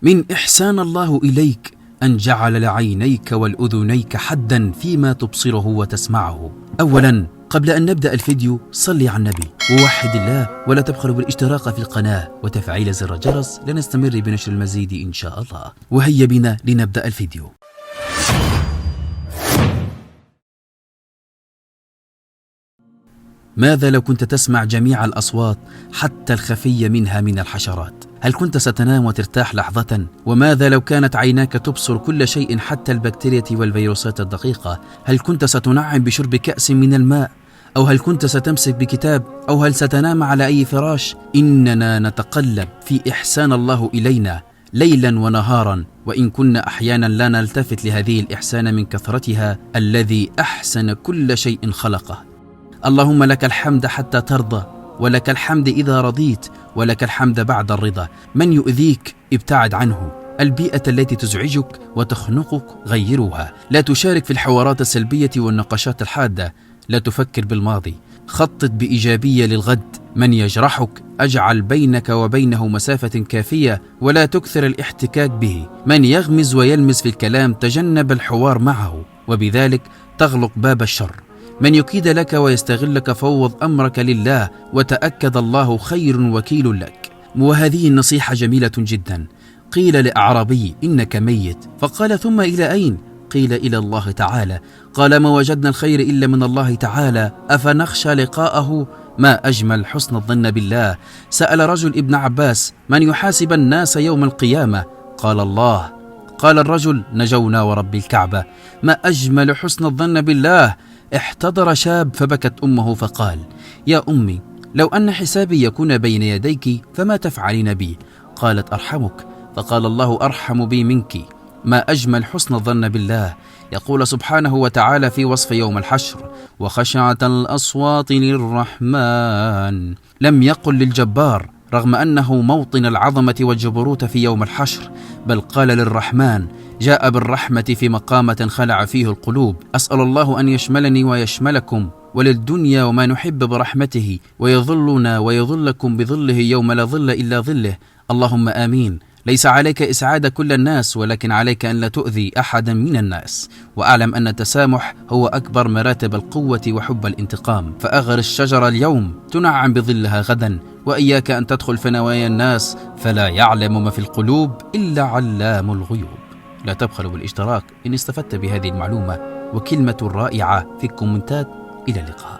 من إحسان الله إليك أن جعل لعينيك والأذنيك حدا فيما تبصره وتسمعه. أولا، قبل أن نبدأ الفيديو صلي على النبي ووحد الله، ولا تبخلوا بالاشتراك في القناة وتفعيل زر الجرس لنستمر بنشر المزيد إن شاء الله. وهيا بنا لنبدأ الفيديو. ماذا لو كنت تسمع جميع الأصوات حتى الخفية منها من الحشرات؟ هل كنت ستنام وترتاح لحظة؟ وماذا لو كانت عيناك تبصر كل شيء حتى البكتيريا والفيروسات الدقيقة؟ هل كنت ستنعم بشرب كأس من الماء؟ أو هل كنت ستمسك بكتاب؟ أو هل ستنام على أي فراش؟ إننا نتقلب في إحسان الله إلينا ليلا ونهارا، وإن كنا أحيانا لا نلتفت لهذه الإحسان من كثرتها. الذي أحسن كل شيء خلقه. اللهم لك الحمد حتى ترضى، ولك الحمد إذا رضيت، ولك الحمد بعد الرضا. من يؤذيك ابتعد عنه. البيئة التي تزعجك وتخنقك غيرها. لا تشارك في الحوارات السلبية والنقاشات الحادة. لا تفكر بالماضي. خطط بإيجابية للغد. من يجرحك أجعل بينك وبينه مسافة كافية، ولا تكثر الاحتكاك به. من يغمز ويلمس في الكلام تجنب الحوار معه، وبذلك تغلق باب الشر. من يكيد لك ويستغلك فوض أمرك لله، وتأكد الله خير وكيل لك. وهذه النصيحة جميلة جدا. قيل لأعرابي إنك ميت، فقال ثم إلى أين؟ قيل إلى الله تعالى. قال ما وجدنا الخير إلا من الله تعالى، أفنخشى لقاءه؟ ما أجمل حسن الظن بالله. سأل رجل ابن عباس من يحاسب الناس يوم القيامة؟ قال الله. قال الرجل نجونا ورب الكعبة. ما أجمل حسن الظن بالله. احتضر شاب فبكت أمه فقال يا أمي لو أن حسابي يكون بين يديك فما تفعلين بي؟ قالت أرحمك. فقال الله أرحم بي منك. ما أجمل حسن الظن بالله. يقول سبحانه وتعالى في وصف يوم الحشر وخشعت الأصوات للرحمن. لم يقل للجبار رغم أنه موطن العظمة والجبروت في يوم الحشر، بل قال للرحمن. جاء بالرحمة في مقامة خلع فيه القلوب. أسأل الله أن يشملني ويشملكم وللدنيا وما نحب برحمته، ويظلنا ويظلكم بظله يوم لا ظل إلا ظله. اللهم آمين. ليس عليك إسعاد كل الناس، ولكن عليك أن لا تؤذي أحدا من الناس. وأعلم أن التسامح هو أكبر مراتب القوة وحب الانتقام. فأغر الشجرة اليوم تنعم بظلها غدا، وإياك أن تدخل في نوايا الناس، فلا يعلم ما في القلوب إلا علام الغيوب. لا تبخلوا بالاشتراك إن استفدت بهذه المعلومة. وكلمة رائعة في الكومنتات. إلى اللقاء.